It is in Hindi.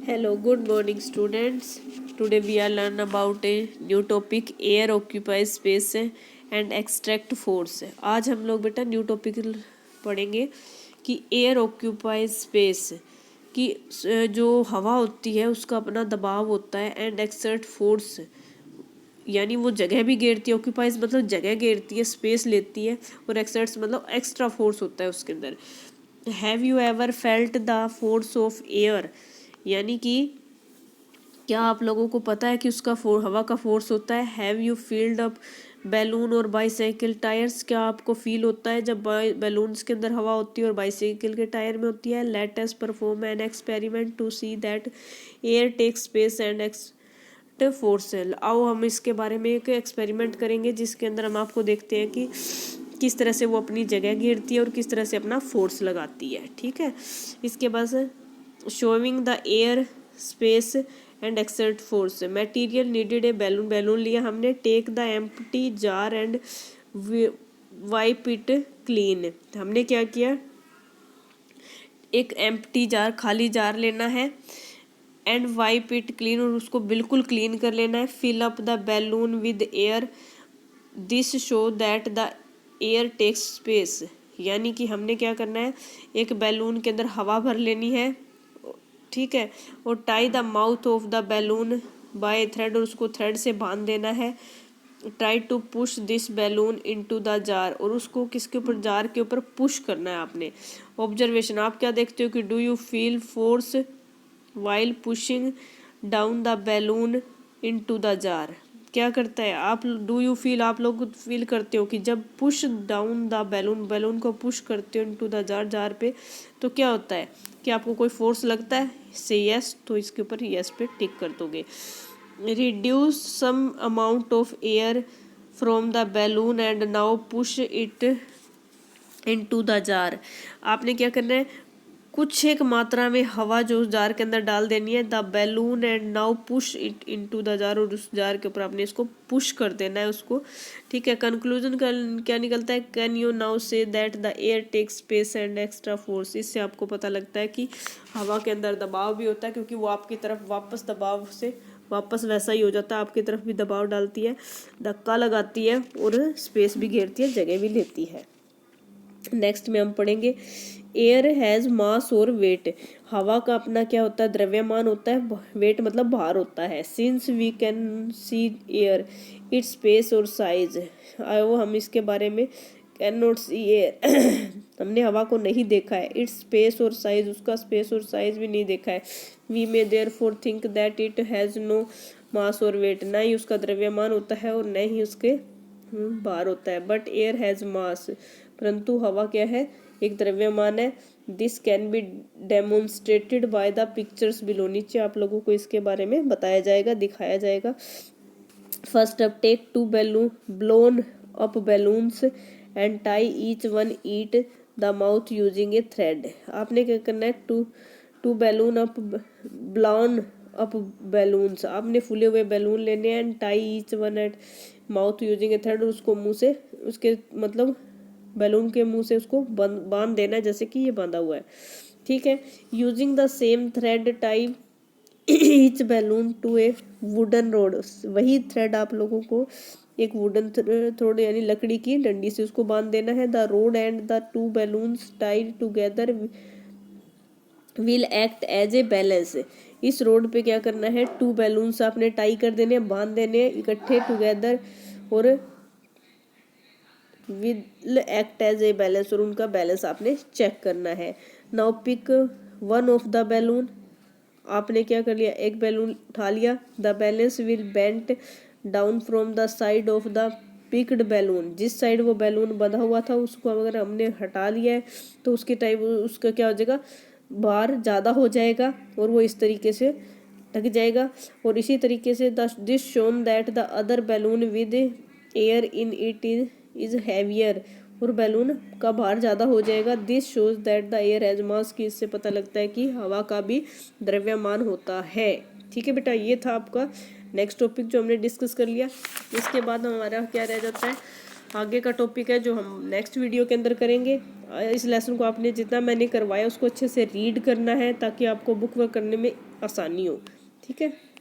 Hello, good morning, students. Today we are learn about a new topic, air occupies space and extract force. आज हम लोग बेटा न्यू टॉपिक पढ़ेंगे कि एयर ऑक्यूपाइज स्पेस कि जो हवा होती है उसका अपना दबाव होता है एंड एक्सर्ट फोर्स यानी वो जगह भी घेरती है। ऑक्यूपाइज मतलब जगह घेरती है, स्पेस लेती है, और एक्सर्ट्स मतलब एक्स्ट्रा फोर्स होता है उसके अंदर। Have you ever felt the force of air, यानी कि क्या आप लोगों को पता है कि उसका हवा का फोर्स होता है। Have you field up balloon और बाईसाइकिल टायर्स, क्या आपको फील होता है जब बैलून्स के अंदर हवा होती है और बाईसाइकिल के टायर में होती है। Let us perform an experiment to see that air takes space and exert force. आओ हम इसके बारे में एक एक्सपेरिमेंट करेंगे जिसके अंदर हम आपको देखते हैं कि किस तरह से वो अपनी जगह घेरती है और किस तरह से अपना फोर्स लगाती है। ठीक है, इसके बाद showing the air space and exert force. Material needed a balloon लिया हमने। Take the empty jar and wipe it clean. हमने क्या किया, एक एम्प्टी जार खाली जार लेना है एंड वाइप इट क्लीन, और उसको बिल्कुल क्लीन कर लेना है। Fill up the balloon with air, this show that the air takes space, यानी कि हमने क्या करना है, एक बैलून के अंदर हवा भर लेनी है, ठीक है, और tie the mouth of the balloon by thread, और उसको थ्रेड से बांध देना है। Try to push this balloon into the jar, और उसको किसके ऊपर, जार के ऊपर पुश करना है आपने। ऑब्जर्वेशन, आप क्या देखते हो कि do you feel force while pushing down the balloon into the jar. क्या करता है आप, डू यू फील, आप लोग फील करते हो कि जब पुश डाउन द बैलून को पुश करते हो इनटू द जार, जार पे, तो क्या होता है कि आपको कोई फोर्स लगता है। से यस, तो इसके ऊपर यस पे टिक कर दोगे। Reduce some amount of air from the balloon and now push it into the jar. आपने क्या करना है, कुछ एक मात्रा में हवा जो उस जार के अंदर डाल देनी है। The balloon and now push it into the jar, और उस जार के ऊपर आपने इसको पुश कर देना है उसको। ठीक है, कंक्लूजन क्या निकलता है, can you now say that the air takes space and extra force. इससे आपको पता लगता है कि हवा के अंदर दबाव भी होता है, क्योंकि वो आपकी तरफ वापस दबाव से वापस वैसा ही हो जाता है, आपकी तरफ भी दबाव डालती है, धक्का लगाती है, और स्पेस भी घेरती है, जगह भी लेती है। नेक्स्ट में हम पढ़ेंगे एयर हैज़ मास और वेट। हवा का अपना क्या होता है, द्रव्यमान होता है, वेट मतलब भार होता है। Since we can see air it's space और साइज, वो हम इसके बारे में कैन नॉट सी एयर हमने हवा को नहीं देखा है। इट्स स्पेस और साइज, उसका स्पेस और साइज भी नहीं देखा है। We may therefore think that it has no mass और वेट, ना ही उसका द्रव्यमान होता है और न ही उसके भार होता है। बट एयर हैज़ मास, परंतु हवा क्या है, एक द्रव्यमान है। This can be demonstrated by the pictures below, नीचे आप लोगों को इसके बारे में बताया जाएगा, दिखाया जाएगा। First up, take two blown up balloons and tie each one at the mouth using a thread. आपने क्या करना है, two balloon up blown up balloons, आपने फूले हुए बैलून लेने हैं, and tie each one at mouth using a thread, उसको मुंह से, उसके मतलब बैलून के मुंह से उसको बांध देना है, जैसे कि ये बांधा हुआ है। ठीक है, using the same thread tie each balloon to a wooden rod, वही थ्रेड आप लोगों को एक वुडन थ्रेड यानी लकड़ी की डंडी से उसको बांध देना है। The rod and the two balloons tied together will act as a balance. इस रोड पे क्या करना है, टू बैलून्स आपने टाई कर देने, बांध देने इकट्ठे टुगेदर, और will act as a balance, और उनका बैलेंस आपने चेक करना है। Now pick one of the balloon, आपने क्या कर लिया, एक बैलून उठा लिया। The balance will bent down from the side of the picked balloon, जिस साइड वो बैलून बंधा हुआ था उसको अगर हमने हटा लिया है तो उसके टाइप उसका क्या हो जाएगा, भार ज़्यादा हो जाएगा और वो इस तरीके से ढक जाएगा। और इसी तरीके से this shown that the other balloon with air in it is heavier, और बैलून का भार ज़्यादा हो जाएगा। This shows that the air has मास, की इससे पता लगता है कि हवा का भी द्रव्यमान होता है। ठीक है बेटा, ये था आपका नेक्स्ट टॉपिक जो हमने डिस्कस कर लिया। इसके बाद हमारा क्या रह जाता है, आगे का टॉपिक है जो हम नेक्स्ट वीडियो के अंदर करेंगे। इस लेसन को आपने जितना मैंने करवाया उसको अच्छे से रीड करना है, ताकि आपको बुक वर्क करने में आसानी हो। ठीक है।